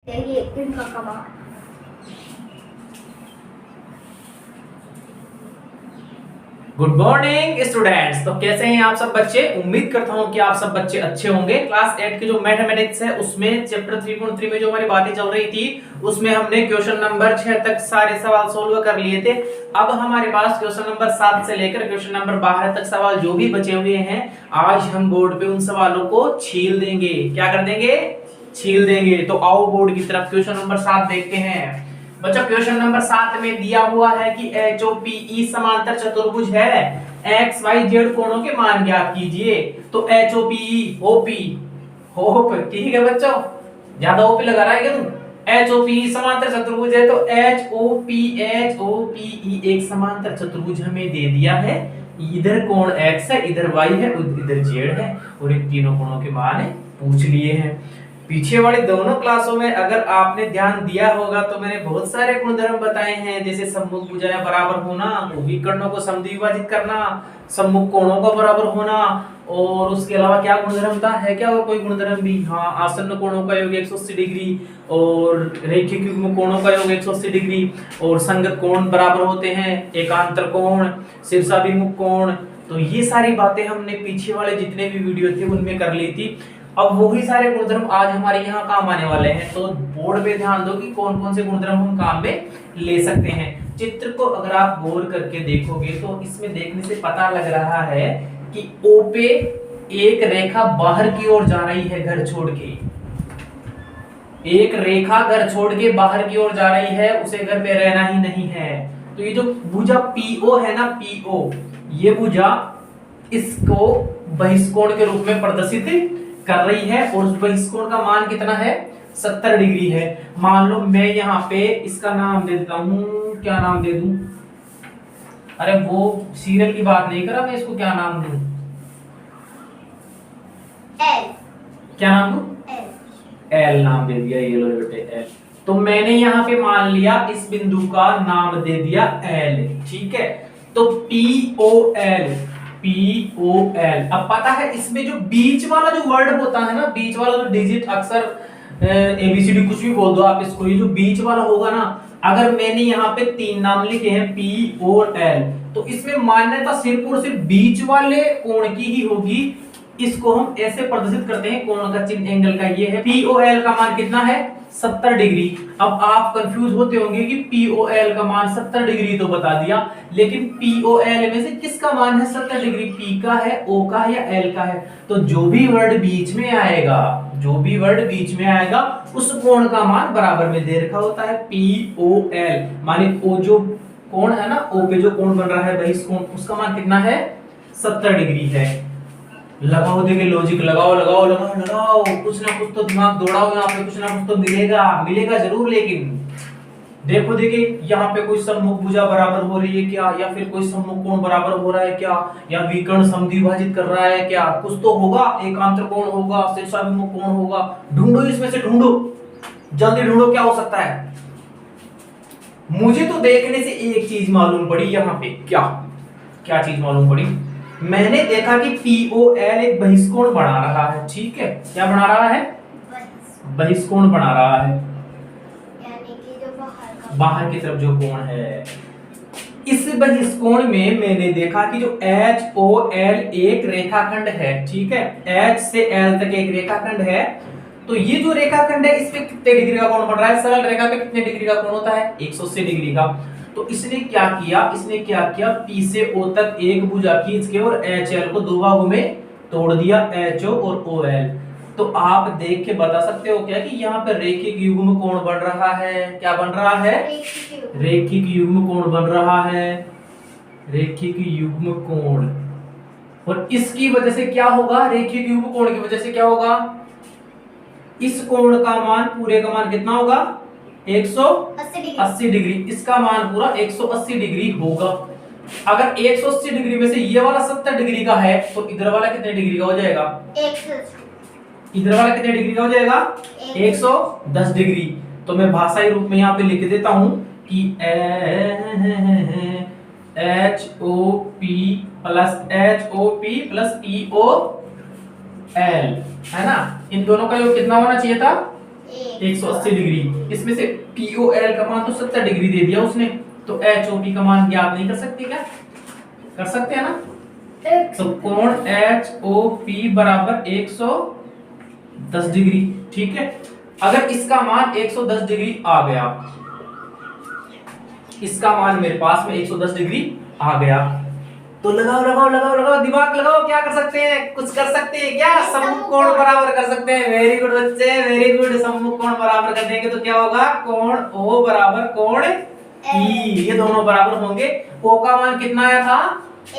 ये इनका कमाल। Good morning students. तो कैसे हैं आप सब बच्चे? उम्मीद करता हूं कि आप सब बच्चे अच्छे होंगे। क्लास 8 के जो मैथमेटिक्स है उसमें चैप्टर 3.3 में जो हमारी बातें चल रही थी उसमें हमने क्वेश्चन नंबर 6 तक सारे सवाल सोल्व कर लिए थे। अब हमारे पास क्वेश्चन नंबर 7 से लेकर क्वेश्चन नंबर 12 तक सवाल जो भी बचे हुए हैं आज हम बोर्ड पे उन सवालों को छील देंगे। क्या कर देंगे? छील देंगे। तो आओ बोर्ड की तरफ क्वेश्चन नंबर 7 देखते हैं। बच्चों क्वेश्चन नंबर 7 में दिया हुआ है कि HOPE समांतर चतुर्भुज है, एक्स वाई जेड कोणों के मान ज्ञात कीजिए। तो HOPE OP होप ठीक है बच्चों, ज्यादा OP लगा रहा है क्या तू? HOPE समांतर चतुर्भुज है तो HOPE एक समांतर चतुर्भुज हमें दे दिया है। इधर कोण x है, इधर y है, इधर z है और इन तीनों कोणों के मान पूछ लिए हैं। पीछे वाली दोनों क्लासों में अगर आपने ध्यान दिया होगा तो मैंने बहुत सारे गुणधर्म बताए हैं, जैसे सम्मुख भुजाएं बराबर होना, विकर्णों को समद्विभाजित करना, सम्मुख कोणों का बराबर होना, और उसके अलावा क्या गुणधर्म था, है क्या और कोई गुणधर्म भी? हाँ, आसन्न कोणों का योग 180 डिग्री और रेखिक युग्म कोणों का योग 180 डिग्री और संगत कोण बराबर होते हैं, एकांतर कोण, शीर्षाभिमुख कोण। तो ये सारी बातें हमने पीछे वाले जितने भी वीडियो थे उनमें कर ली थी। अब वही सारे गुणधर्म आज हमारे यहाँ काम आने वाले हैं। तो बोर्ड पे ध्यान दो कि कौन कौन से गुणधर्म हम काम में ले सकते हैं। चित्र को अगर आप गौर करके देखोगे तो इसमें देखने से पता लग रहा है कि O पे एक रेखा बाहर की ओर जा रही है, घर छोड़ के। एक रेखा घर छोड़ के बाहर की ओर जा रही है, उसे घर पे रहना ही नहीं है। तो ये जो भुजा PO है ना, PO, ये भुजा इसको बहिष्कोण के रूप में प्रदर्शित कर रही है और उस बहिष्कोण का मान कितना है? 70 डिग्री है। मान लो मैं यहाँ पे इसका नाम दे देता हूँ, क्या नाम दे दूं? अरे वो सीरियल की बात नहीं करा, मैं इसको क्या नाम दूं? L। क्या नाम दूं? L नाम दे दिया। ये लो बेटे L। तो मैंने यहाँ पे मान लिया इस बिंदु का नाम दे दिया L, ठीक है। तो POL। अब पता है इसमें जो बीच वाला जो वर्ड होता है ना, बीच वाला जो डिजिट, अक्सर ABCD कुछ भी बोल दो आप इसको, ये जो बीच वाला होगा ना, अगर मैंने यहाँ पे 3 नाम लिखे हैं POL, तो इसमें मान्यता सिर्फ और सिर्फ बीच वाले कोण की ही होगी। इसको हम ऐसे प्रदर्शित करते हैं, कोण का चिन्ह एंगल का ये है। POL का मान कितना है? 70 डिग्री। अब आप कंफ्यूज होते होंगे कि POL का मान 70 डिग्री तो बता दिया, लेकिन POL में से किसका मान है 70 डिग्री? P का है, O का है या L का है? तो जो भी वर्ड बीच में आएगा, जो भी वर्ड बीच में आएगा उस कोण का मान बराबर में दे रखा होता है POL। माने O जो कोण है ना, O पे जो कोण बन रहा है बहिष्कोण, उसका मान कितना है? 70 डिग्री है। लगाओ, देखिए लॉजिक लगाओ लगाओ लगाओ लगाओ, कुछ ना कुछ तो दिमाग दौड़ाओ, यहाँ पे कुछ ना कुछ तो मिलेगा, मिलेगा जरूर। लेकिन देखो देखिए यहाँ पे कोई सम्मुख भुजा बराबर हो रही है क्या, या फिर कोई सम्मुख कोण बराबर हो रहा है क्या, या विकर्ण समद्विभाजित कर रहा है क्या? कुछ तो होगा, एकांतर कोण होगा, शीर्षाभिमुख कोण होगा। ढूंढो, इसमें से ढूंढो, जल्दी ढूंढो, क्या हो सकता है? मुझे तो देखने से एक चीज मालूम पड़ी यहाँ पे। क्या क्या चीज मालूम पड़ी? मैंने देखा कि POL एक बहिष्कोण बना रहा है, ठीक है। क्या बना रहा है? बहिष्कोण बना रहा है, यानी कि जो बाहर की तरफ जो कोण है। इस बहिष्कोण में मैंने देखा कि जो HOL एक रेखाखंड है, ठीक है। H से L तक एक रेखाखंड है। तो ये जो रेखाखंड है इस पे कितने डिग्री का कोण बन रहा है? सरल रेखा पे कितने डिग्री का कोण होता है? 180 डिग्री का। तो इसने क्या किया? P से O तक एक भुजा खींच के और HL को दो भागों में तोड़ दिया, HO और OL। तो आप देख के बता सकते हो क्या कि यहाँ पर रेखिक युग्म कोण बन रहा है? क्या बन रहा है? रेखिक युग्म कोण बन रहा है, रेखिक युग्म कोण। और इसकी वजह से क्या होगा? रेखिक युग्म कोण की वजह से क्या होगा? इस कोण का मान, पूरे का मान कितना होगा? 180 डिग्री। इसका मान पूरा 180 डिग्री होगा। अगर 180 डिग्री में से ये वाला 70 डिग्री का है तो इधर वाला कितने डिग्री का हो जाएगा? इधर वाला कितने डिग्री का हो जाएगा? 110 डिग्री। तो मैं भाषाई रूप में यहाँ पे लिख देता हूं कि HOP प्लस POL है ना, इन दोनों का योग कितना होना चाहिए था? 180 डिग्री। इसमें से POL का मान तो 70 डिग्री दे दिया उसने, तो HOP का मान ज्ञात नहीं कर सकते क्या? कर सकते हैं ना? तो कोण HOP बराबर 110 डिग्री। ठीक है, अगर इसका मान 110 डिग्री आ गया, इसका मान मेरे पास में 110 डिग्री आ गया, तो लगाओ लगाओ लगाओ लगाओ, दिमाग लगाओ, क्या कर सकते हैं? कुछ कर सकते हैं क्या? सम्मुख कोण बराबर कर सकते हैं। वेरी गुड बच्चे, वेरी गुड। सम्मुख कोण बराबर कर देंगे तो क्या होगा? कोण O बराबर कोण E, ये दोनों बराबर होंगे। O का मान कितना आया था?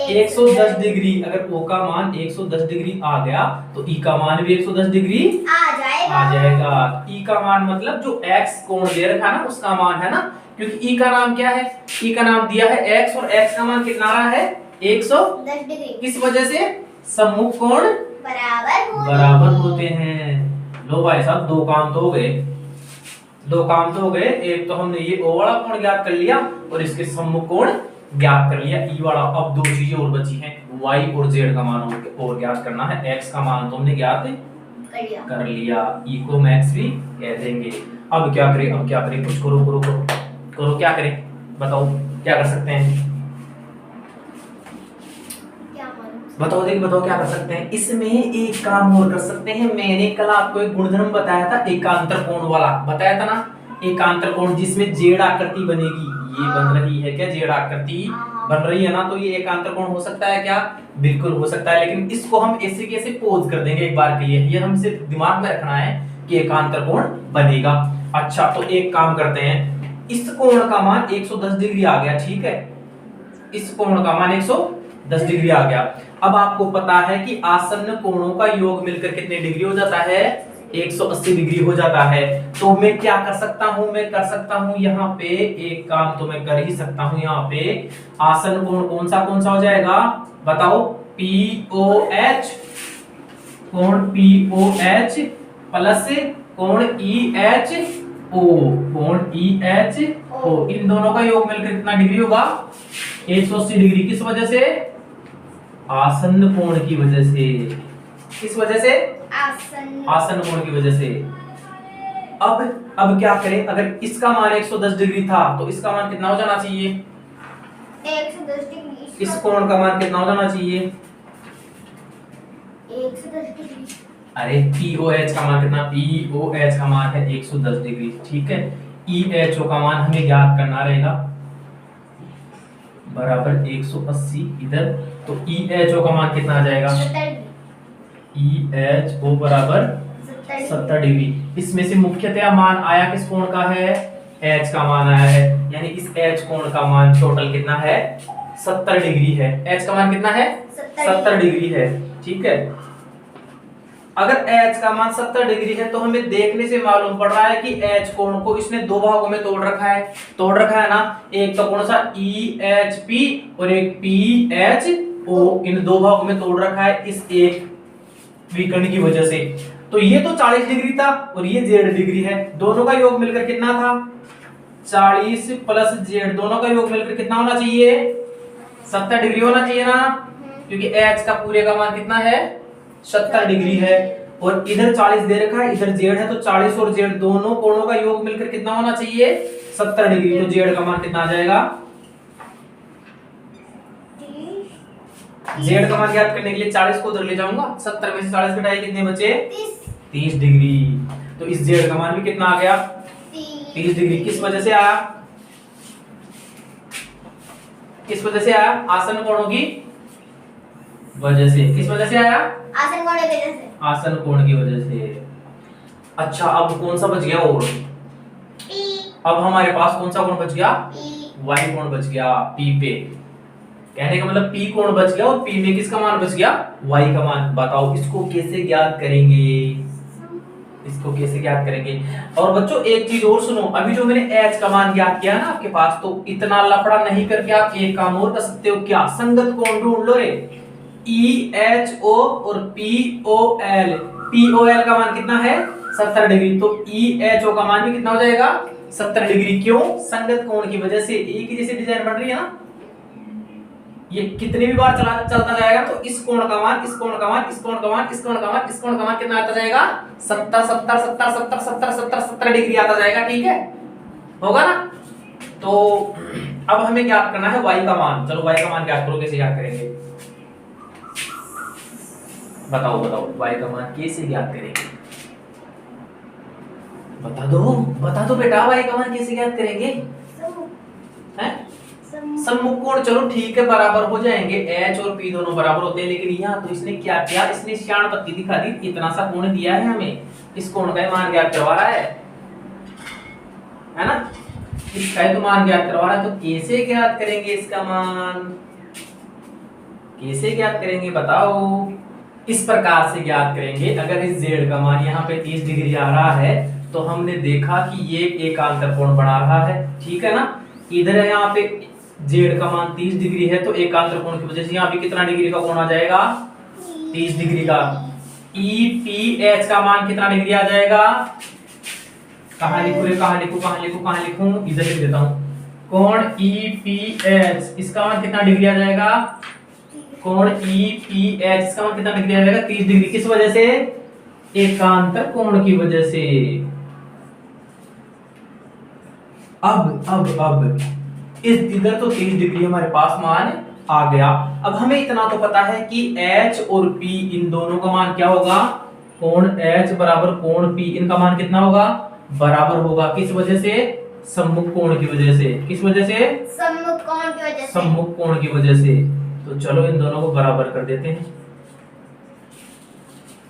110 डिग्री। अगर O का मान 110 डिग्री आ गया तो E का मान भी 110 डिग्री आ जाएगा। E का मान मतलब जो X कोण दे रखा है ना, उसका मान है ना, क्योंकि E का नाम क्या है? E का नाम दिया है X, और X का मान कितना रहा है? 110 डिग्री। किस वजह से? सम्मुख कोण बराबर होते हैं। लो भाई साहब, दो काम तो हो गए, दो काम तो हो गए। एक तो हमने ये O वाला कोण ज्ञात कर लिया और इसके सम्मुख कोण ज्ञात कर लिया, E वाला। अब दो चीजें और बची हैं, Y और Z का मान और ज्ञात करना है। X का मान तो हमने ज्ञात कर लिया, E को मैक्स भी कह देंगे। अब क्या करें? अब क्या करें? कुछ करो करो करो करो, क्या करें बताओ? क्या कर सकते हैं? बताओ, देखिए बताओ क्या कर सकते हैं। इसमें एक काम और कर सकते हैं। मैंने कल आपको एक गुणधर्म बताया था, एकांतर कोण वाला बताया था ना, एकांतर कोण जिसमें जेड आकृति बनेगी। ये बन रही है क्या? जेड आकृति बन रही है ना, तो ये एकांतर कोण हो सकता है क्या? बिल्कुल हो सकता है, लेकिन इसको हम ऐसे कैसे पोज कर देंगे एक बार के लिए, ये हम सिर्फ दिमाग में रखना है कि एकांतर कोण बनेगा। अच्छा, तो एक काम करते हैं, इस कोण का मान 110 डिग्री आ गया, ठीक है, इस कोण का मान 110 डिग्री आ गया। अब आपको पता है कि आसन्न कोणों का योग मिलकर कितने डिग्री हो जाता है? 180 डिग्री हो जाता है। तो मैं क्या कर सकता हूं? मैं कर सकता हूं यहाँ पे एक काम, तो मैं कर ही सकता हूं। यहाँ पे आसन्न कोण कौन सा हो जाएगा बताओ? POH, कोण POH प्लस कोण EHO, कोण EHO, इन दोनों का योग मिलकर कितना डिग्री होगा? 180 डिग्री। किस वजह से? आसन्न कोण की वजह से। किस वजह से? आसन्न कोण की वजह से। अब क्या करें? अगर इसका मान 110 डिग्री था तो इसका मान कितना हो जाना चाहिए? 110 डिग्री। इस कोण का मान कितना हो जाना चाहिए? 110 डिग्री। अरे POH का मान कितना? POH का मान है 110 डिग्री, ठीक है। EHO का मान हमें ज्ञात करना रहेगा, बराबर 180 इधर, तो EHO का मान कितना आ जाएगा? EHO बराबर 70 डिग्री। इसमें से मुख्यतया मान आया किस कोण का है? H का मान आया है, यानी इस H कोण का मान टोटल कितना है? 70 डिग्री है। H का मान कितना है? 70 डिग्री है, ठीक है। अगर H का मान 70 डिग्री है तो हमें देखने से मालूम पड़ रहा है कि H कोण को इसने दो भागों में तोड़ रखा है ना। एक तो कौन सा? EHP और एक PHO, इन दो भागों में तोड़ रखा है इस एक विकर्ण की वजह से। तो ये तो 40 डिग्री था और ये Z डिग्री है, दोनों का योग मिलकर कितना था? 40 प्लस Z, दोनों का योग मिलकर कितना होना चाहिए? 70 डिग्री होना चाहिए ना, क्योंकि H का पूरे का मान कितना है? 70 डिग्री है, और इधर 40 दे रखा है, इधर Z है, तो 40 और Z दोनों कोणों का योग मिलकर कितना होना चाहिए? 70 डिग्री। तो Z का मान कितना आ जाएगा? Z का मान ज्ञात करने के लिए 40 को उधर ले जाऊंगा, 70 में से 40 घटाए कितने बचे? 30 डिग्री। तो इस Z का मान भी कितना आ गया? 30 डिग्री। किस वजह से आया? किस वजह से आया? आसन्न कोणों की वजह से। किस वजह से आया? आसन्न कोण की वजह से। आसन्न कोण की वजह से। अच्छा, अब कौन सा बच गया? और अब हमारे पास कौन सा कोण बच गया? Y कोण बच गया P पे। कहने का मतलब P कोण बच गया और P में किसका मान बच गया? Y का मान। बताओ इसको कैसे ज्ञात करेंगे? इसको कैसे ज्ञात करेंगे? और बच्चों एक चीज और सुनो, अभी जो मैंने H का मान ज्ञात किया ना आपके पास, तो इतना लफड़ा नहीं करके आप एक काम और कर सकते हो। क्या? संगत कोण ढूंढ लो रे। EHO और POL, POL का मान कितना है? 70 डिग्री, तो EHO का मान भी कितना हो जाएगा? 70 डिग्री। क्यों? संगत कोण की वजह से। एक ही जैसी डिजाइन बन रही है ना, ये कितनी भी बार चलता जाएगा तो इस कोण का मान, इस कोण का मान, इस कोण का मान, इस कोण का मान, इस कोण का मान कितना आता जाएगा? 70 70 70 70 70 70 70 डिग्री आता जाएगा। ठीक है, होगा ना? तो अब हमें ज्ञात करना है y का मान। चलो y का मान ज्ञात करो, कैसे ज्ञात करेंगे? बताओ y का मान कैसे ज्ञात करेंगे? बता दो बेटा, y का मान कैसे ज्ञात करेंगे? हैं? सम्मुख कोण, चलो ठीक है, बराबर हो जाएंगे। h और p दोनों बराबर होते हैं, लेकिन यहाँ तो इसने क्या किया? इसने श्याण पत्ती दिखा दी, इतना सा कोण दिया है हमें, इस कोण का मान ज्ञात करवा रहा है ना? इसका तो मान ज्ञात करवा रहा है, तो कैसे ज्ञात करेंगे इसका मान? कैसे ज्ञात करेंगे बताओ? इस प्रकार से ज्ञात करेंगे। अगर इस z का मान यहाँ पे 30 डिग्री आ रहा है तो हमने देखा कि ये एकांतर कोण बना रहा है, ठीक है ना? इधर यहाँ पे z का मान 30 डिग्री है, तो एकांतर कोण की वजह से यहाँ पे कितना डिग्री का कोण आ जाएगा? 30 डिग्री का। EPH का मान कितना डिग्री आ जाएगा? कहाँ लिखूं? इधर लिख देता हूँ। कोण EPH इसका मान कितना डिग्री आ जाएगा? कोण EPH इसका मान कितना डिग्री आ जाएगा? 30 डिग्री। किस वजह से? एकांतर कोण की वजह से। अब इस इधर तो 30 डिग्री हमारे पास मान आ गया। अब हमें इतना तो पता है कि H और P इन दोनों का मान क्या होगा? कोण H बराबर कोण P, इनका मान कितना होगा? बराबर होगा। किस वजह से? सम्मुख कोण की वजह से। किस वजह से? सम्मुख कोण की वजह से। सम्मुख कोण की वजह से। तो चलो इन दोनों को बराबर कर देते हैं।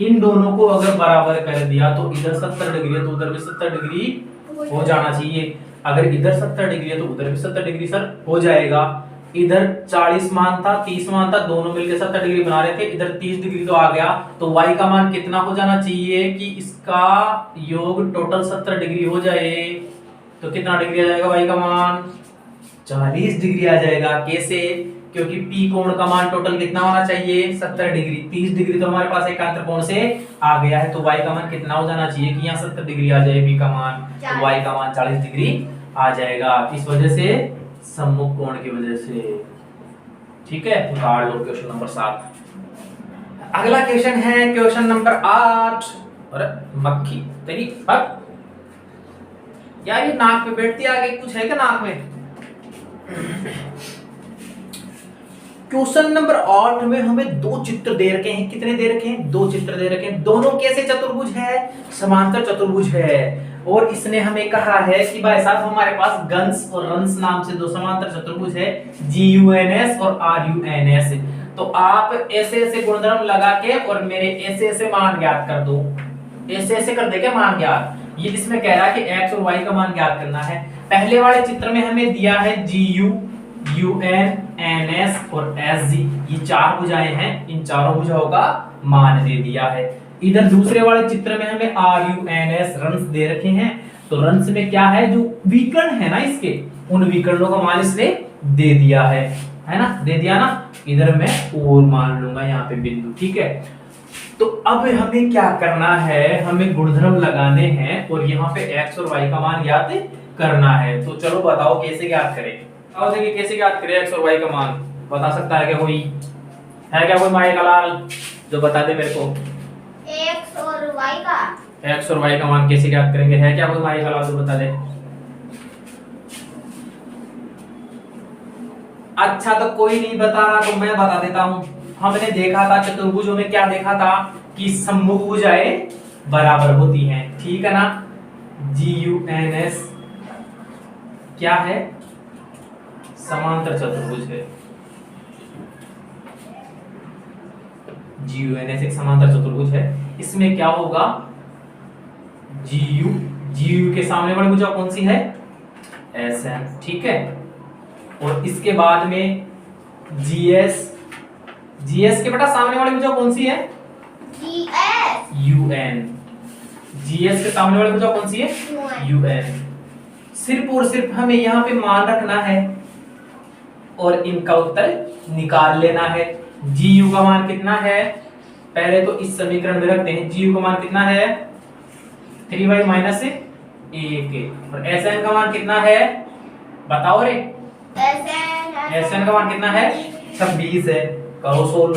इन दोनों को अगर बराबर कर दिया तो इधर 70 डिग्री है तो उधर भी 70 डिग्री हो जाना चाहिए। अगर इधर 70 डिग्री है तो उधर भी 70 डिग्री सर हो जाएगा। इधर 40 मान था, 30 मान था, दोनों मिलकर 70 डिग्री बना रहे थे। इधर 30 डिग्री तो आ गया, तो y का मान कितना हो जाना चाहिए कि इसका योग टोटल 70 डिग्री हो जाए? तो कितना डिग्री आ जाएगा y का मान? 40 डिग्री आ जाएगा। कैसे? क्योंकि p कोण का मान टोटल कितना होना चाहिए? 70 डिग्री। 30 डिग्री तो हमारे पास एकांतर कोण से आ गया है, तो y का मान कितना हो जाना चाहिए कि यहाँ 70 डिग्री आ जाए p का मान? तो y का मान 40 डिग्री आ जाएगा। किस वजह से? सम्मुख कोण की वजह से। ठीक है, उतार लो क्वेश्चन नंबर 7। अगला क्वेश्चन है क्वेश्चन नंबर 8। अरे मक्खी तेरी पक यार, ये नाक पे बैठती आगे, कुछ है क्या नाक में? क्वेश्चन नंबर 8 में हमें दो चित्र दे रखे हैं। कितने दे रखे हैं? दो चित्र दे रखे हैं। दोनों कैसे चतुर्भुज है? समांतर चतुर्भुज है। और इसने हमें कहा है कि भाई साहब हमारे पास गंस और रंस नाम से दो समांतर चतुर्भुज है, GUNS और RUNS। तो आप ऐसे ऐसे गुणधर्म लगा के और मेरे ऐसे ऐसे मान ज्ञात कर दो। ऐसे ऐसे कर देंगे मान ज्ञात। ये इसमें कह रहा है कि x और y का मान ज्ञात करना है। पहले वाले चित्र में हमें दिया है GU, UN, NS और SG, ये चार भुजाएं हैं। इन चारों भुजाओं का मान दे दिया है। इधर दूसरे वाले चित्र में हमें RUNS रंस दे रखे हैं। तो रंस में क्या है? जो विकर्ण है ना इसके, उन विकर्णों का मान इसने दे दिया है ना? दे दिया ना? इधर मैं और मान लूंगा यहाँ पे बिंदु। ठीक है, तो अब हमें क्या करना है? हमें गुणधर्म लगाने हैं और यहाँ पे x और y का मान ज्ञात करना है। तो चलो बताओ कैसे ज्ञात करें? बताओ देखिए कैसे ज्ञात करें x और y का मान? बता सकता है क्या कोई? है क्या कोई माए का लाल जो बता दे मेरे को? x और y का x और y का मान कैसे ज्ञात करेंगे? है क्या कोई माए का लाल जो बता दे? अच्छा, तो कोई नहीं बता रहा तो मैं बता देता हूं। हमने देखा था चतुर्भुजों में, क्या देखा था कि सम्मुख भुजाएं बराबर होती हैं। ठीक है ना? GUNS क्या है? समांतर चतुर्भुज है। GUNS एक समांतर चतुर्भुज है। इसमें क्या होगा? GU के सामने वाली भुजा कौन सी है? SM। ठीक है, और इसके बाद में GS के बेटा सामने वाली भुजा कौन सी है? UN। GS के सामने वाली भुजा कौन सी है? UN। सिर्फ और सिर्फ हमें यहाँ पे मान रखना है और इनका उत्तर निकाल लेना है। GU का मान कितना है? पहले तो इस समीकरण में रखते हैं। GU का मान कितना है? 3y माइनस 1 और SN का मान कितना है? बताओ रे। SN का मान कितना है? 26 है, करो सोल्व,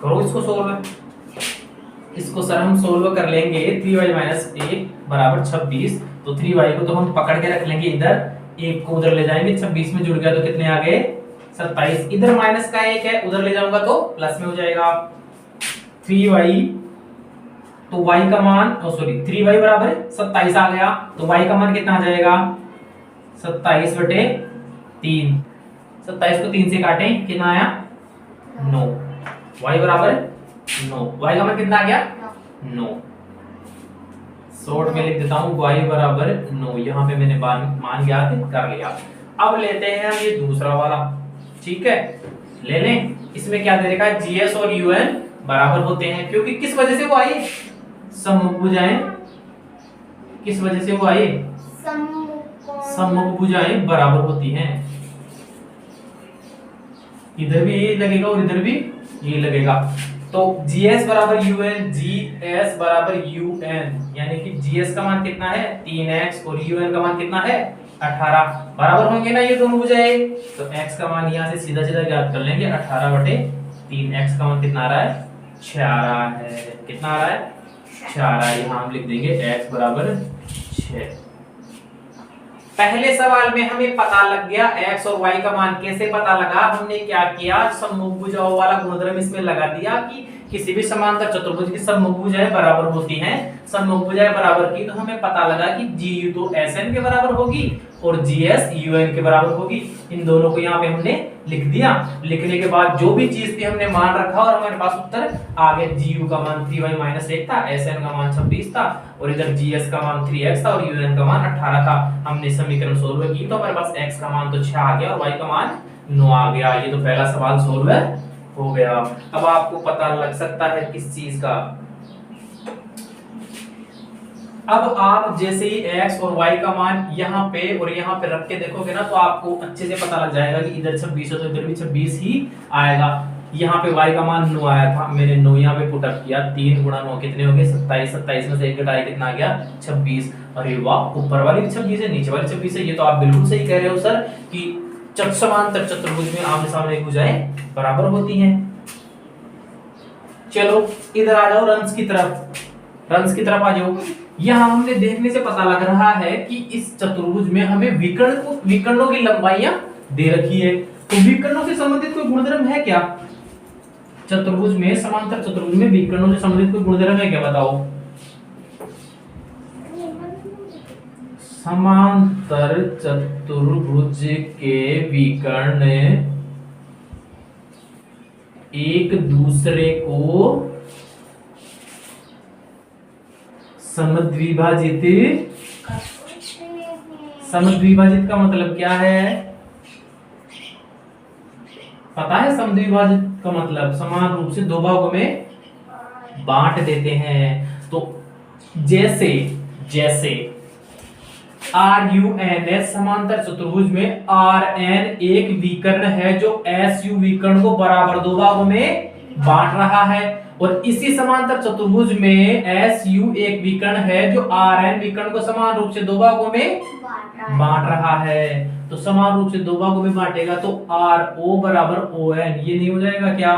करो इसको सोल्व। इसको सर हम सोल्व कर लेंगे 3y माइनस 1 बराबर 26। तो 3y को तो हम पकड़ के रख लेंगे इधर, 1 को उधर ले जाएंगे, 26 में जुड़ गया तो कितने आ गए 27। इधर माइनस का 1 है, उधर ले जाऊंगा तो प्लस में हो जाएगा 3y। तो y का मान सॉरी 3y बराबर 27 आ गया। तो y का मान कितना आ जाएगा 27/3। 27 को 3 से काटें कितना आया 9। y बराबर 9, y का मान कितना आ गया 9। शॉर्ट में लिख देता हूं y बराबर 9। यहाँ पे मैंने मान ज्ञात कर लिया। अब लेते हैं हम ये दूसरा वाला, ठीक है ले लें। इसमें क्या दे रखा है GS और UN बराबर होते हैं, क्योंकि किस वजह से वो आए सम्मुख भुजाएं, किस वजह से वो आए सम्मुख भुजाएं बराबर होती हैं। इधर भी ये लगेगा और इधर भी ये लगेगा। तो GS बराबर UN, GS बराबर UN, यानी कि GS का मान कितना है 3x और UN का मान कितना है 18। बराबर होंगे ना ये दोनों भुजाएं। तो x का मान यहाँ से सीधा सीधा ज्ञात कर लेंगे, 18/3। x का मान कितना आ रहा है 6 आ रहा है। कितना आ रहा है 6 आ रहा है। यहाँ हम लिख देंगे x बराबर 6। पहले सवाल में हमें पता लग गया x और y का मान। कैसे पता लगा, हमने क्या किया सम्मुख भुजाओं वाला गुणधर्म इसमें लगा दिया कि किसी भी समांतर चतुर्भुज की सम्मुख भुजाएं बराबर होती हैं। सम्मुख भुजाएं बराबर की तो हमें पता लगा कि GU तो SN के बराबर होगी और GS UN के बराबर होगी। इन दोनों को यहाँ पे हमने लिख दिया। लिखने के बाद जो भी चीज थी हमने मान रखा और हमारे पास उत्तर आ गया। GU का मान 3y माइनस 1 था, SN का मान 26 था और इधर GS का मान 3x था और UN का मान 18 था। हमने समीकरण सोल्व की तो हमारे पास x का मान तो 6 आ गया और y का मान 9 आ गया। ये तो पहला सवाल सोल्व हो गया। अब आपको पता लग सकता है किस चीज का, अब आप जैसे ही x और y का मान यहाँ पे और यहाँ पे रख के देखोगे ना तो आपको अच्छे से पता लग जाएगा कि इधर 26 है तो इधर भी 26 ही आएगा। यहाँ पे y का मान 9 आया था, मैंने 9 यहाँ पे पुट अप किया, 3 गुणा 9 कितने हो गए 27। 27 में से 1 घटाए कितना आ गया 26। अरे वाह, ऊपर वाली भी 26 है नीचे वाली 26 है। ये तो आप बिल्कुल सही कह रहे हो सर कि समांतर चतुर्भुज में आमने सामने भुजाएं बराबर होती हैं। चलो इधर आ जाओ रंस की तरफ, रंस की तरफ आ जाओ। यहाँ हमने देखने से पता लग रहा है कि इस चतुर्भुज में हमें विकर्णों की लंबाइयां दे रखी है। तो विकर्णों से संबंधित कोई गुणधर्म है क्या चतुर्भुज में, समांतर चतुर्भुज में विकर्णों से संबंधित कोई गुणधर्म है क्या बताओ। समांतर चतुर्भुज के विकर्ण एक दूसरे को समद्विभाजित, समद्विभाजित का मतलब क्या है पता है। समद्विभाजित का मतलब समान रूप से दो भागों में बांट देते हैं। तो जैसे जैसे RUNS समांतर चतुर्भुज में RN एक विकर्ण है जो SU विकर्ण को बराबर दो भागों में बांट रहा है, और इसी समांतर चतुर्भुज में SU एक विकर्ण है जो RN विकर्ण को समान रूप से दो भागों में बांट रहा है। तो समान रूप से दो भागों में बांटेगा तो RO बराबर ON, ये नहीं हो जाएगा क्या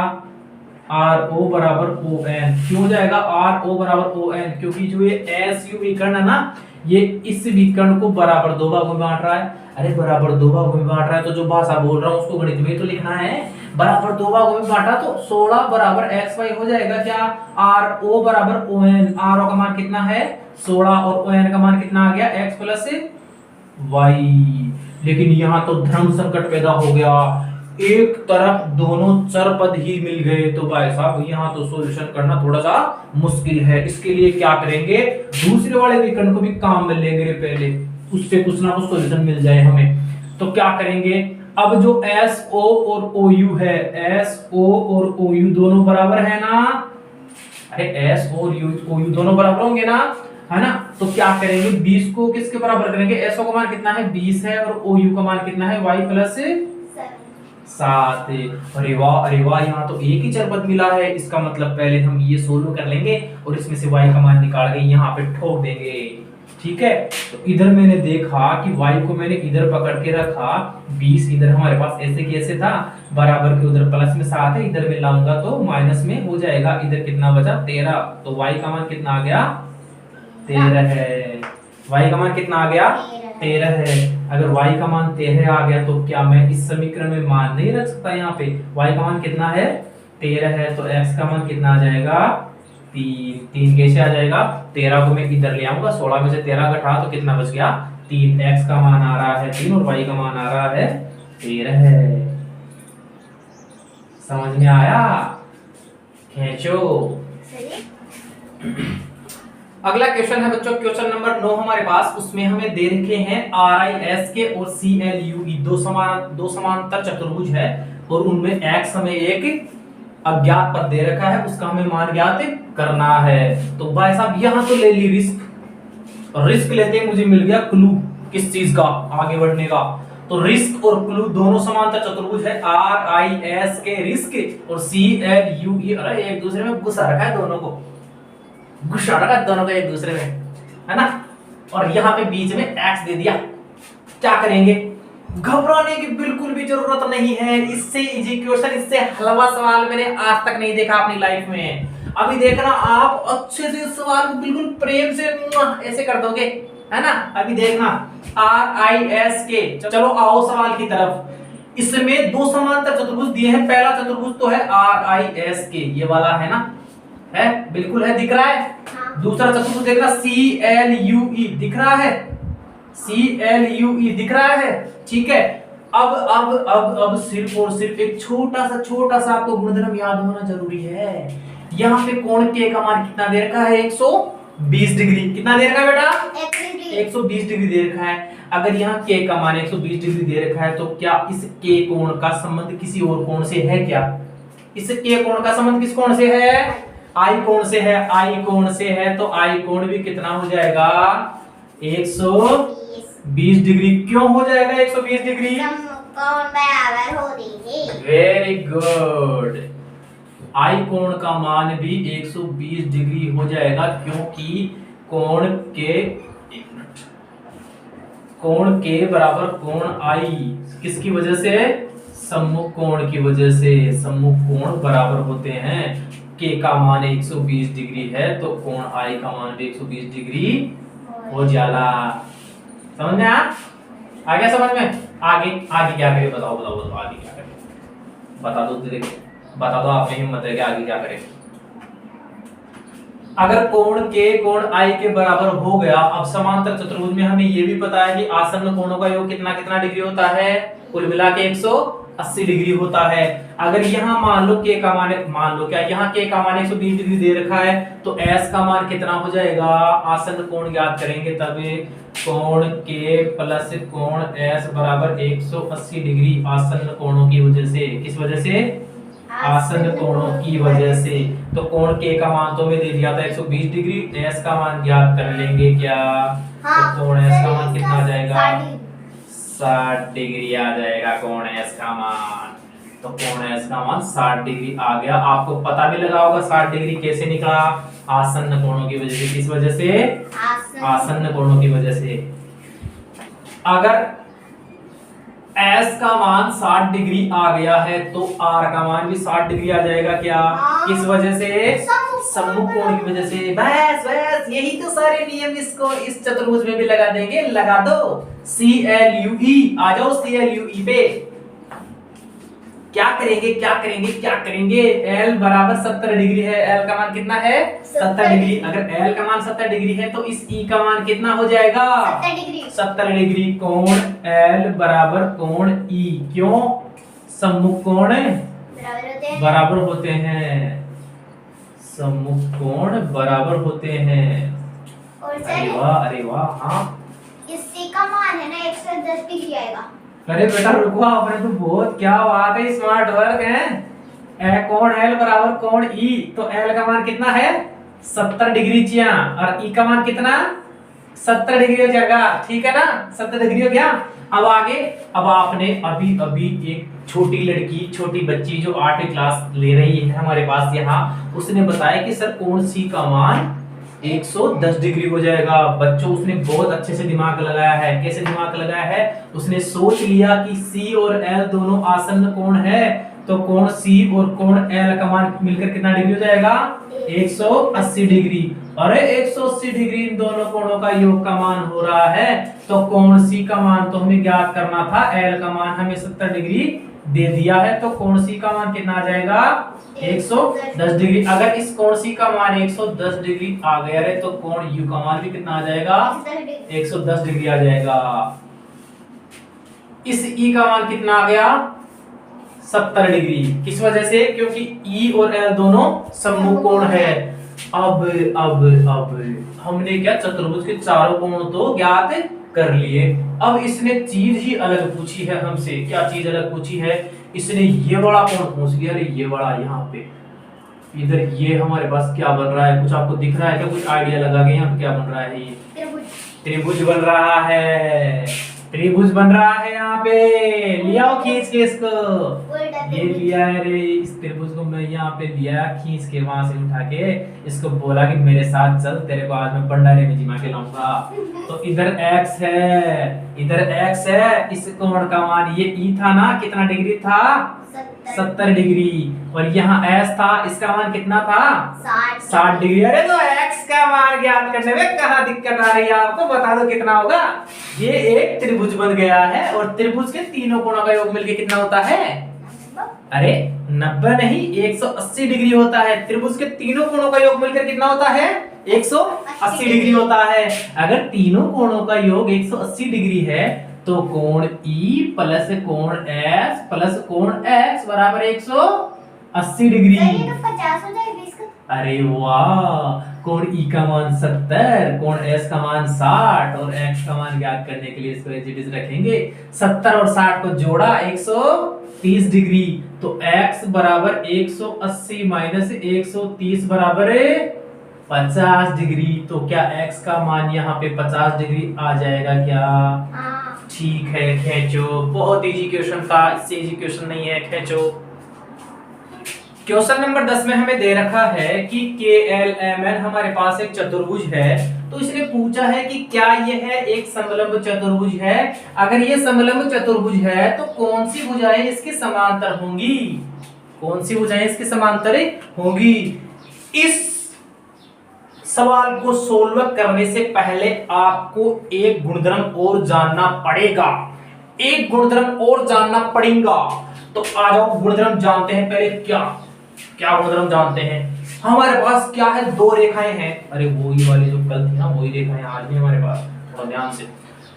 RO बराबर ON। क्यों हो जाएगा RO बराबर ON, क्योंकि जो ये SU विकर्ण है ना ये इस विकर्ण को बराबर दो भागों में बांट रहा है। अरे बराबर दो भागों में बांट रहा है तो जो भाषा बोल रहा हूं उसको गणित में तो लिखना है। बराबर दो भागों में बांटा तो 16 बराबर XY हो जाएगा क्या RO बराबर ON। RO का मान कितना है 16 और ON का मान कितना आ गया X प्लस Y। लेकिन यहाँ तो धर्म संकट पैदा हो गया, एक तरफ दोनों चर पद ही मिल गए तो भाई साहब यहाँ तो सॉल्यूशन करना थोड़ा सा मुश्किल है। इसके लिए क्या करेंगे दूसरे वाले विकर्ण को भी काम में लेंगे पहले, उससे कुछ ना कुछ सॉल्यूशन मिल जाए हमें। तो क्या करेंगे अब जो SO और OU है, SO और OU दोनों बराबर है ना, अरे S और OU दोनों बराबर होंगे ना, है ना। तो क्या करेंगे 20 को किसके बराबर करेंगे, SO का मान कितना है 20 है और OU का मान कितना है Y प्लस 7। अरे वाह यहाँ तो एक ही चर पद मिला है। इसका मतलब पहले हम ये सोल्व कर लेंगे और इसमें से y का मान निकाल के यहाँ पे ठोक देंगे। ठीक है। तो इधर मैंने देखा कि y को मैंने इधर पकड़ के रखा, 20 इधर हमारे पास ऐसे कैसे था, बराबर के उधर प्लस में 7 है, इधर में लाऊंगा तो माइनस में हो जाएगा। इधर कितना बचा 13, तो y का मान कितना आ गया 13 है। y का मान कितना आ गया 13 है। अगर y का मान 13 आ गया तो क्या मैं इस समीकरण में मान नहीं रख सकता? यहाँ पे y का मान कितना है 13 है, तो x का मान कितना आ जाएगा 3 कैसे आ जाएगा? 13 को मैं इधर ले आऊंगा, 16 में से 13 घटा तो कितना बच गया 3। x का मान आ रहा है 3 और y का मान आ रहा है 13 है। समझ में आया? खींचो। अगला क्वेश्चन है बच्चों, क्वेश्चन नंबर 9 हमारे पास। उसमें हमें दे रखे हैं RISK और CLUE दो समांतर चतुर्भुज है और उनमें x हमें एक अज्ञात पद दे रखा है, उसका हमें मान ज्ञात करना है। तो भाई साहब यहाँ तो ले ली रिस्क लेते ही मुझे मिल गया क्लू किस चीज का आगे बढ़ने का। तो रिस्क और क्लू दोनों समांतर चतुर्भुज है, RISK रिस्क और CLUE, अरे एक दूसरे में घुसा रखा है दोनों को, घुसा रखा है दोनों को एक दूसरे में, है ना। और यहाँ पे बीच में x दे दिया। क्या करेंगे? घबराने की बिल्कुल भी जरूरत नहीं है। इससे इजी क्वेश्चन, इससे हलवा सवाल मैंने आज तक नहीं देखा अपनी लाइफ में। अभी देखना आप अच्छे से सवाल को बिल्कुल प्रेम से ऐसे कर दोगे, है ना। अभी देखना RISK। चलो आओ सवाल की तरफ। इसमें दो समांतर चतुर्भुज दिए हैं। पहला चतुर्भुज तो है RISK, ये वाला है ना, है बिल्कुल है, दिख रहा है। हाँ। दूसरा चतुर्भुज देखना CLUE, दिख रहा है, CLUE दिख रहा है, ठीक है। अब सिर्फ और सिर्फ एक छोटा सा आपको गुणधर्म याद होना जरूरी है। यहाँ पे कोण के का मान कितना दे रखा है 120 डिग्री। कितना दे रखा है बेटा? 120 डिग्री दे रखा है। अगर यहाँ के का मान 120 डिग्री दे रखा है तो क्या इस के कोण का संबंध किसी और कोण से है क्या? इस के कोण का संबंध किस कोण से है? आई कोण से है। आई कोण से है तो आई कोण भी कितना हो जाएगा 120 डिग्री। क्यों हो जाएगा 120 डिग्री? समकोण बराबर हो रही है। Very good. आई कोण का मान भी 120 डिग्री हो जाएगा क्योंकि कोण के बराबर कोण आई किसकी वजह से? सम्मुख कोण की वजह से। सम्मुख कोण बराबर होते हैं। के का मान 120 डिग्री है तो कोण आई का मान भी 120 डिग्री हो जाला। समझ में आ गया समझ में? आगे क्या करें? बताओ आगे क्या करें? बता दो आप में हिम्मत है कि आगे क्या करें। अगर कोण आई के बराबर हो गया, अब समांतर चतुर्भुज में हमें ये भी पता है कि आसन्न कोणों का योग कितना डिग्री होता है? कुल मिला के 180 डिग्री होता है। अगर यहाँ मान लो के का मान यहाँ के का मान 120 डिग्री दे रखा है तो s का मान कितना हो जाएगा? आसन्न कोण ज्ञात करेंगे तब कोण के प्लस कोण s बराबर 180 डिग्री आसन्न कोणों की वजह से। किस वजह से? आसन्न कोणों की वजह से। तो कोण के का मान तो मैं दे दिया था 120 डिग्री, s का मान ज्ञात कर लेंगे क्या? हाँ, तो कोण s का मान कितना आ जाएगा? 60 डिग्री आ जाएगा कोण s का मान। तो कोण s का मान 60 डिग्री आ गया। आपको पता भी लगा होगा 60 डिग्री कैसे निकला? आसन्न कोणों की वजह से। किस वजह से? आसन्न कोणों की वजह से। अगर S का मान 60 डिग्री आ गया है तो R का मान भी 60 डिग्री आ जाएगा क्या? किस वजह से? सम्मुख कोण की वजह से। बस यही तो सारे नियम इसको इस चतुर्भुज में भी लगा देंगे। लगा दो CLUE। आ जाओ CLUE पे। क्या करेंगे? L बराबर 70 डिग्री है। L का मान कितना है? 70 डिग्री। अगर L का मान 70 डिग्री है तो इस E का मान कितना हो जाएगा? 70 डिग्री। कोण L बराबर कोण E। क्यों? सम्मुख कोण बराबर होते हैं। सम्मुख कोण बराबर होते हैं। अरे वाह हाँ। इसी का मान है ना 110 डिग्री आएगा। अरे बेटा रुको, आपने तो बहुत क्या बात है, स्मार्ट वर्क है। कोण L बराबर कोण E, तो L का मान कितना है? 70 डिग्री चिया और E का मान कितना? 70 डिग्री हो जाएगा। ठीक है ना? 70 डिग्री हो गया। अब आगे, अब आपने अभी एक छोटी बच्ची जो 8वीं क्लास ले रही है हमारे पास यहाँ, उसने बताया कि सर कोण C का मान 110 डिग्री हो जाएगा। बच्चों उसने बहुत अच्छे से दिमाग लगाया है। कैसे दिमाग लगाया है? उसने सोच लिया कि सी और एल दोनों आसन्न कोण है, तो कोण सी और कोण एल का मान मिलकर कितना डिग्री हो जाएगा? 180 डिग्री। अरे 180 डिग्री इन दोनों कोणों का योग का मान हो रहा है, तो कोण सी का मान तो हमें ज्ञात करना था, एल का मान हमें 70 डिग्री दे दिया है, तो कोण सी का मान कितना आ जाएगा? 110 डिग्री। अगर इस कोण सी का मान 110 डिग्री आ गया है तो कोण यू का मान भी कितना आ जाएगा? 110 डिग्री आ जाएगा। इस ई का मान कितना आ गया? 70 डिग्री। किस वजह से? क्योंकि ई और एल दोनों सममुख कोण है। अब हमने क्या चतुर्भुज के चारों कोण तो ज्ञात कर लिए। अब इसने चीज ही अलग पूछी है हमसे। क्या चीज अलग पूछी है? इसने ये वाला कोण पूछ लिया। अरे ये वाला यहाँ पे इधर ये हमारे पास क्या बन रहा है? कुछ आपको दिख रहा है क्या? कुछ आइडिया लगा के यहाँ पे क्या बन रहा है? ये त्रिभुज बन रहा है। त्रिभुज बन रहा है यहाँ पे। लिया खींच के इसको। ये लिया है रे, इस त्रिभुज को मैं यहाँ पे लिया खींच के, वहां से उठा के इसको बोला कि मेरे साथ चल, तेरे को आज मैं भंडारे में जिमा के लाऊंगा। तो इधर x है, इधर x है। इस कोण का मान ये ई था ना, कितना डिग्री था? 70 डिग्री। और यहाँ s था, इसका मान कितना था? 60 डिग्री। अरे तो x का मान ज्ञात करने में कहाँ दिक्कत आ रही है आपको? बता दो कितना होगा। ये एक त्रिभुज बन गया है और त्रिभुज के तीनों कोणों का योग मिलके कितना होता है? अरे 90 नहीं, 180 डिग्री होता है। त्रिभुज के तीनों कोणों का योग मिलकर कितना होता है? 180 डिग्री होता है। अगर तीनों कोणों का योग 180 डिग्री है तो कोण E प्लस कोण S प्लस कोण X बराबर 180 डिग्री। 50 हो जाएगा इसका। अरे वाह, कोण E का मान 70, कोण S का मान 60 और X का मान ज्ञात करने के लिए इसको एज इट इज रखेंगे। 70 और 60 को जोड़ा 130 डिग्री, तो X बराबर 180 माइनस 130 बराबर 50 डिग्री। तो क्या X का मान यहाँ पे 50 डिग्री आ जाएगा क्या? ठीक है, खींचो। बहुत इजी क्वेश्चन था, इससे इजी क्वेश्चन नहीं है, खींचो। क्वेश्चन नंबर 10 में हमें दे रखा है कि KLMN हमारे पास एक चतुर्भुज है। तो इसने पूछा है कि क्या यह है एक समलंब चतुर्भुज है? अगर ये समलंब चतुर्भुज है तो कौन सी भुजाएं इसके समांतर होंगी? कौन सी भुजाएं इसके समांतर होंगी? इस सवाल को सोल्व करने से पहले आपको एक गुणधर्म और जानना पड़ेगा। एक गुणधर्म और जानना पड़ेगा। तो आ जाओ, गुणधर्म जानते हैं पहले। क्या गुणधर्म जानते हैं? हमारे पास क्या है? दो रेखाएं हैं। अरे वही वाली जो कल थी ना, वही रेखाएं आज भी हमारे पास। थोड़ा ध्यान से।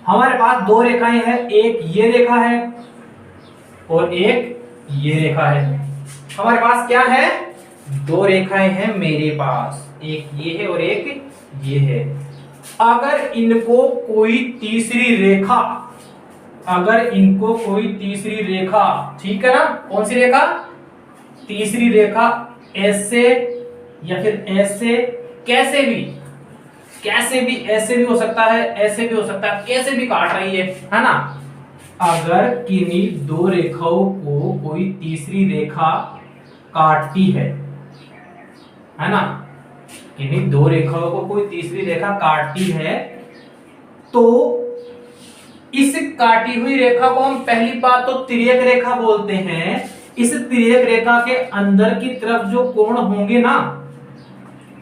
हमारे पास दो रेखाएं हैं, एक ये रेखा है और एक ये रेखा है। हमारे पास क्या है? दो रेखाएं हैं मेरे पास, एक ये है और एक ये है। अगर इनको कोई तीसरी रेखा, ठीक है ना, कौन सी रेखा? तीसरी रेखा ऐसे या फिर ऐसे, कैसे भी ऐसे भी हो सकता है, ऐसे भी हो सकता है, कैसे भी काट रही है ना। अगर किन्हीं दो रेखाओं को कोई तीसरी रेखा काटती है ना, किन्हीं दो रेखाओं को कोई तीसरी रेखा काटती है, तो इस काटी हुई रेखा को हम पहली बात तो तिर्यक रेखा बोलते हैं। इस तिर्यक रेखा के अंदर की तरफ जो कोण होंगे ना,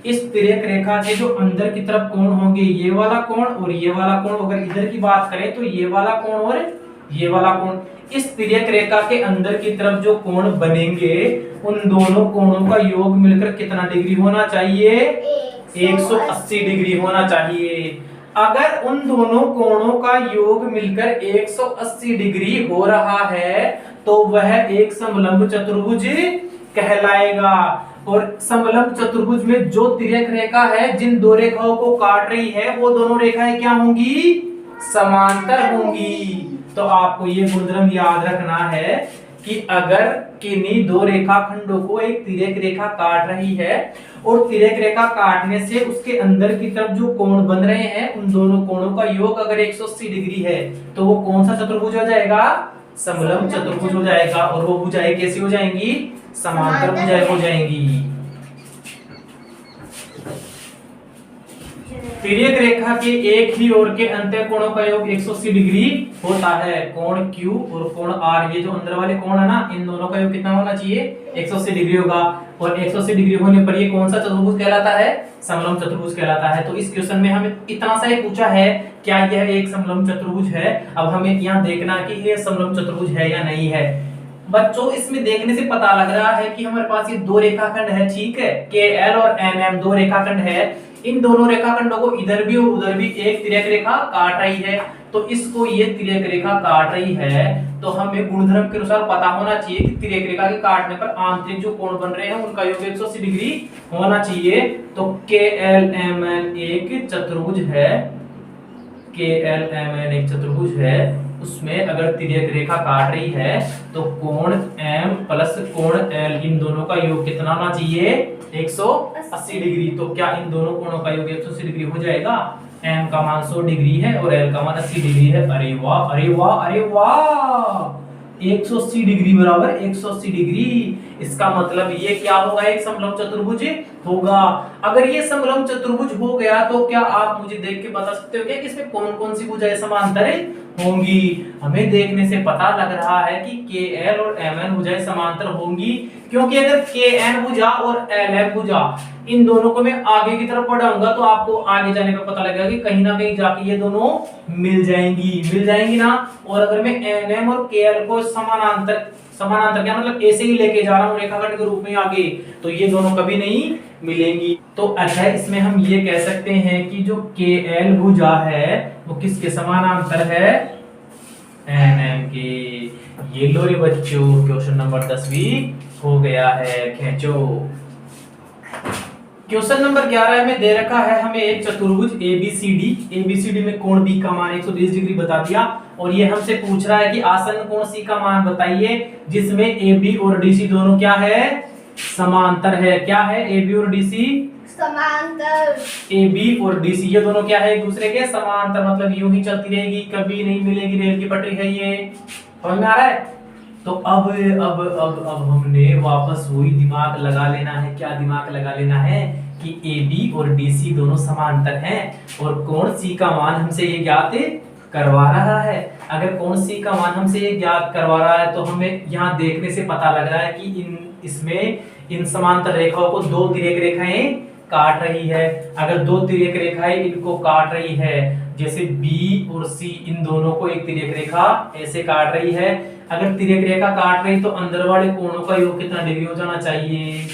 इस तिर्यक रेखा के जो अंदर की तरफ कोण होंगे, ये वाला कोण और ये वाला कोण। अगर इधर की बात करें तो ये वाला कोण और ये वाला कोण। इस तिर्यक रेखा के अंदर की तरफ जो कोण बनेंगे, उन दोनों कोणों का योग मिलकर कितना डिग्री होना चाहिए? 180 डिग्री होना चाहिए। अगर उन दोनों कोणों का योग मिलकर 180 डिग्री हो रहा है तो वह एक समलंब चतुर्भुज कहलाएगा। और समलंब चतुर्भुज में जो तिर्यक रेखा है, जिन दो रेखाओं को काट रही है, वो दोनों रेखाएं क्या होंगी? समांतर होंगी। तो आपको ये गुणधर्म याद रखना है कि अगर किन्हीं दो रेखाखंडों को एक तिर्यक रेखा काट रही है और तिर्यक रेखा काटने से उसके अंदर की तरफ जो कोण बन रहे हैं, उन दोनों कोणों का योग अगर 180 डिग्री है तो वो कौन सा चतुर्भुज हो जाएगा? समलंब चतुर्भुज हो जाएगा। और वो भुजाएं कैसी हो जाएंगी? समांतर भुजाएं हो जाएंगी। तिर्यक रेखा के एक ही ओर के अंत्य कोणों का योग 180 डिग्री होता है। कोण Q और कोण R, ये जो अंदर वाले कोण है ना, इन दोनों का योग कितना होना चाहिए? 180 डिग्री होगा। और 180 डिग्री होने पर ये कौन सा चतुर्भुज कहलाता है? समलंब चतुर्भुज कहलाता है। तो इस क्वेश्चन में हमें इतना सा ही पूछा है, क्या यह एक समलंब चतुर्भुज है? अब हमें यहाँ देखना कि ये समलंब चतुर्भुज है या नहीं है। बच्चों इसमें देखने से पता लग रहा है कि हमारे पास ये दो रेखाखंड है, ठीक है, KL और MM दो रेखाखंड है। इन दोनों रेखाखंडों को इधर भी और उधर भी एक तिर्यक रेखा काट रही है, तो इसको ये तिर्यक रेखा काट रही है, तो हमें गुणधर्म के अनुसार पता होना चाहिए कि तिर्यक रेखा के काटने पर आंतरिक जो कोण बन रहे हैं उनका योग 180 डिग्री होना चाहिए। तो KLMN एक चतुर्भुज है, KLMN एक चतुर्भुज है, उसमें अगर तिर्यक रेखा काट रही है तो कोण M प्लस कोण L, इन दोनों का योग कितना होना चाहिए? 180 डिग्री। तो क्या इन दोनों कोणों का योग 180 डिग्री हो जाएगा? M का मान 100 डिग्री है और L का मान 80 डिग्री है। अरे वाह अरे वाह अरे वाह, 180 डिग्री बराबर 180 डिग्री। इसका मतलब ये क्या होगा? एक समलंब चतुर्भुज होगा। अगर ये समलंब चतुर्भुज हो गया तो क्या आप मुझे देख के बता सकते हो क्या कि इसमें कौन कौन सी भुजाएं समांतर होंगी? हमें देखने से पता लग रहा है कि KL और MN भुजाएं समांतर होंगी, क्योंकि अगर KN भुजा और LM भुजा इन दोनों को मैं आगे की तरफ बढ़ाऊंगा तो आपको आगे जाने पर पता लगेगा कि कहीं ना कहीं जाके ये दोनों मिल जाएंगी ना। और अगर मैं NM और KL को समानांतर क्या मतलब ऐसे ही लेके जा रहा हूं रेखाखंड के रूप में आगे, तो ये दोनों कभी नहीं मिलेंगी। तो अच्छा इसमें हम ये कह सकते हैं कि जो KL भुजा है वो किसके समानांतर है? NM के। ये लो रे बच्चों, क्वेश्चन नंबर 10 भी हो गया है, खींचो। क्वेश्चन नंबर 11 में दे रखा है हमें एक चतुर्भुज ABCD में कोण B का मान 120 डिग्री बता दिया, और ये हमसे पूछ रहा है कि आसन्न कोण C का मान बताइए जिसमें AB और DC दोनों क्या है? समांतर है। क्या है? AB और DC समांतर। AB और DC ये दोनों क्या है? एक दूसरे के समांतर, मतलब यूं ही चलती रहेगी, कभी नहीं मिलेगी, रेल की पटरी है ये। समझ में आ रहा है? तो अब हमने वापस वही दिमाग लगा लेना है। क्या दिमाग लगा लेना है? कि AB और DC दोनों समांतर हैं और कोण C का मान हमसे ये ज्ञात करवा रहा है। अगर कोण C का मान हमसे ये ज्ञात करवा रहा है तो हमें यहाँ देखने से पता लग रहा है कि इसमें इन समांतर रेखाओं को दो तिर्यक रेखाएं काट रही है। अगर दो तिर्यक रेखाएं इनको काट रही है, जैसे B और C इन दोनों को एक तिर्यक रेखा ऐसे काट रही है, अगर तिर्यक रेखा काट रही तो अंदर वाले कोणों का योग कितना डिग्री हो जाना चाहिए?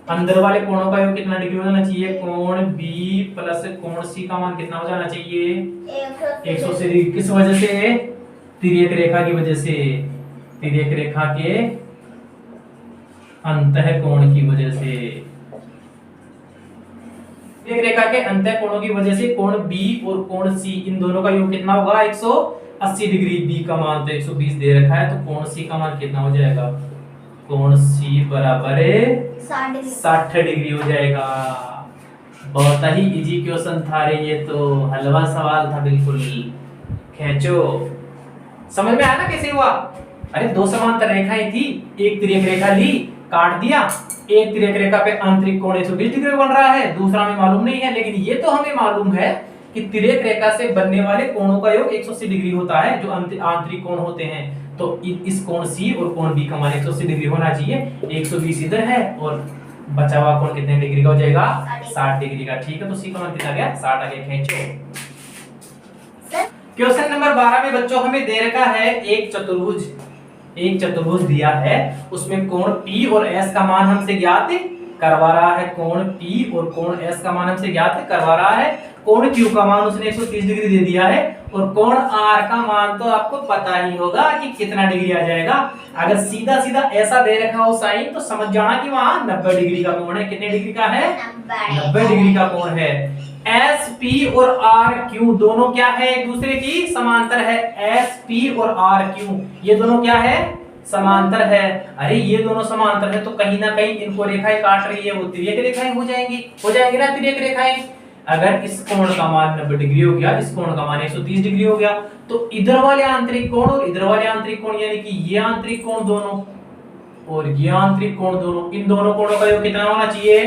अंदर वाले कोणों का योग कितना डिग्री हो जाना चाहिए? कोण B प्लस कोण C का मान कितना हो जाना चाहिए? 180 डिग्री। किस वजह से? तिर्यक रेखा की वजह से, तिर्यक रेखा के अंतः कोण की वजह से। तिर्यक रेखा के अंतः कोणों की वजह से कोण B और कोण C इन दोनों का योग कितना होगा? 180 डिग्री। B का मान तो 120 दे रखा है, तो कोण C का मान कितना हो जाएगा? कोण C बराबर 60 डिग्री हो जाएगा। बहुत ही इजी क्वेश्चन था रे, ये तो हलवा सवाल था बिल्कुल। खींचो। समझ में आया ना कैसे हुआ? अरे दो समांतर रेखाएं थी, एक तिर्यक रेखा ली, काट दिया, एक तिर्यक रेखा पे आंतरिक कोण 120 डिग्री बन रहा है, दूसरा हमें मालूम नहीं है, लेकिन ये तो हमें मालूम है कि तिर्यक रेखा से बनने वाले कोणों का योग 180 डिग्री होता है, जो आंतरिक कोण होते हैं। तो इस कोण C और कोण B का मान 180 डिग्री होना चाहिए। 120 इधर है और बचा हुआ कोण कितने डिग्री का हो जाएगा? 60 डिग्री का। ठीक है, तो C का मान कितना गया? 60 आ गया। खींचो। क्वेश्चन नंबर 12 में बच्चों हमें दे रखा है एक चतुर्भुज दिया है, उसमें कोण P और S का मान हमसे ज्ञात करवा रहा है। कोण P और कोण S का मान हमसे ज्ञात करवा रहा है। कोण Q का मान उसने 130 डिग्री दे दिया है, और कोण R का मान तो आपको पता ही होगा कि कितना डिग्री आ जाएगा। अगर सीधा सीधा ऐसा दे रखा हो साइन, तो समझ जाना कि वहां 90 डिग्री का कोण है। कितने डिग्री का है? 90 डिग्री का कोण है। एस पी और आर क्यू दोनों क्या है? एक दूसरे की समांतर है। एस पी और आर क्यू ये दोनों क्या है? समांतर है। अरे ये दोनों समांतर है तो कहीं ना कहीं इनको रेखाएं काट रही है, वो तिर्यक रेखाएं हो जाएंगी ना तिर्यक रेखाएं। अगर इस कोण का मान 90 डिग्री हो गया, इस कोण का मान 130 डिग्री हो गया, तो इधर वाले आंतरिक कोण और इधर वाले आंतरिक कोण यानी कि ये आंतरिक कोण दोनों और ये आंतरिक कोण दोनों, इन दोनों कोणों का योग कितना होना चाहिए?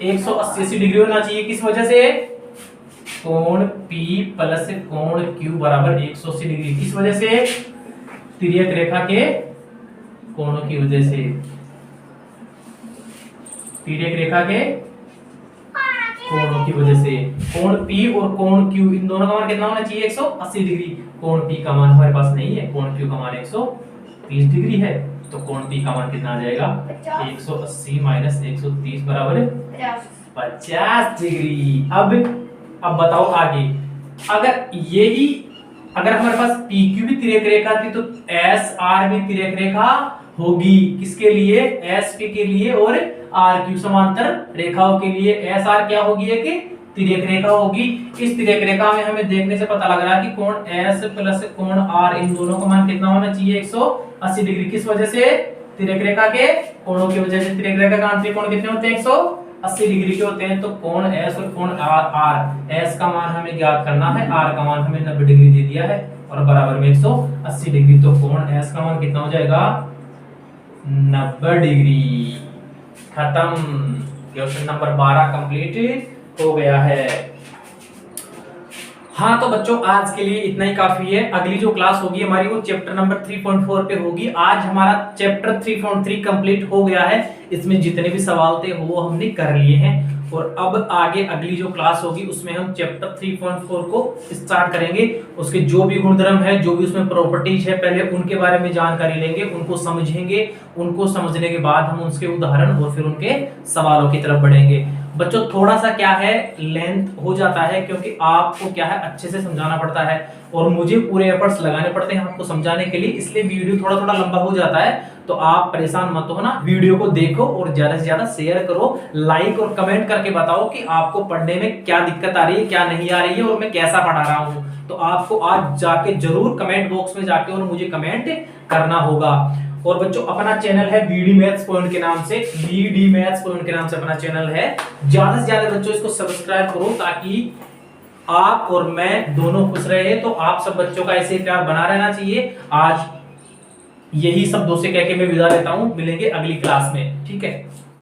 180 डिग्री होना चाहिए। किस वजह से? कोण P प्लस कोण Q बराबर 180 डिग्री। किस वजह से? तिर्यक रेखा के कोणों की वजह से। तिर्यक रेखा के कोणों की वजह से कोण P और कोण Q इन दोनों का मान कितना होना चाहिए? 180 डिग्री। कोण P का मान हमारे पास नहीं है, कोण Q का मान 130 डिग्री है, तो कोण P का मान कितना आ जाएगा? 180 माइनस 130 बराबर 50 डिग्री। अब बताओ आगे, अगर हमारे पास PQ भी तिर्यक रेखा थी तो SR भी तिर्यक रेखा होगी। किसके लिए? SP के लिए और RQ समांतर रेखाओं के लिए। SR क्या होगी? एक तिर्यक रेखा होगी। इस तिर्यक रेखा में हमें देखने से पता लग रहा है कि कोण S प्लस कोण R इन दोनों का मान कितना होना चाहिए? 180 डिग्री। किस वजह से? तिर्यक रेखा के कोणों की वजह से। तिर्यक रेखा का आंतरिक कोण कितने होते हैं? 180 डिग्री के होते हैं। तो कोण S और कोण R, S का मान हमें ज्ञात करना है, R का मान हमें 90 डिग्री दे दिया है और बराबर में 180 डिग्री। तो कोण S का मान कितना हो जाएगा? 90 डिग्री। खत्म। क्वेश्चन नंबर 12 कंप्लीट हो गया है। हाँ तो बच्चों आज के लिए इतना ही काफी है। अगली जो क्लास होगी हमारी वो चैप्टर नंबर 3.4 पे होगी। आज हमारा चैप्टर 3.3 कंप्लीट हो गया है। इसमें जितने भी सवाल थे वो हमने कर लिए हैं और अब आगे अगली जो क्लास होगी उसमें हम चैप्टर 3.4 को स्टार्ट करेंगे। उसके जो भी गुणधर्म है, जो भी उसमें प्रॉपर्टीज है, पहले उनके बारे में जानकारी लेंगे, उनको समझेंगे। उनको समझने के बाद हम उसके उदाहरण और फिर उनके सवालों की तरफ बढ़ेंगे। बच्चों थोड़ा सा क्या है लेंथ हो जाता है क्योंकि आपको क्या है अच्छे से समझाना पड़ता है और मुझे पूरे एफर्ट्स लगाने पड़ते हैं आपको समझाने के लिए, इसलिए वीडियो थोड़ा थोड़ा लंबा हो जाता है। तो आप परेशान मत हो ना, वीडियो को देखो और ज्यादा से ज्यादा शेयर करो, लाइक और कमेंट करके बताओ कि आपको पढ़ने में क्या दिक्कत आ रही है, क्या नहीं आ रही है और मैं कैसा पढ़ा रहा हूँ। तो आपको आज जाके जरूर कमेंट बॉक्स में जाके और मुझे कमेंट करना होगा। और बच्चों अपना चैनल है बीडी मैथ्स पॉइंट के नाम से, बीडी मैथ्स पॉइंट के नाम से अपना चैनल है। ज्यादा से ज्यादा बच्चों इसको सब्सक्राइब करो ताकि आप और मैं दोनों खुश रहे। तो आप सब बच्चों का ऐसे प्यार बना रहना चाहिए। आज यही शब्दों से कह के मैं विदा लेता हूं, मिलेंगे अगली क्लास में, ठीक है।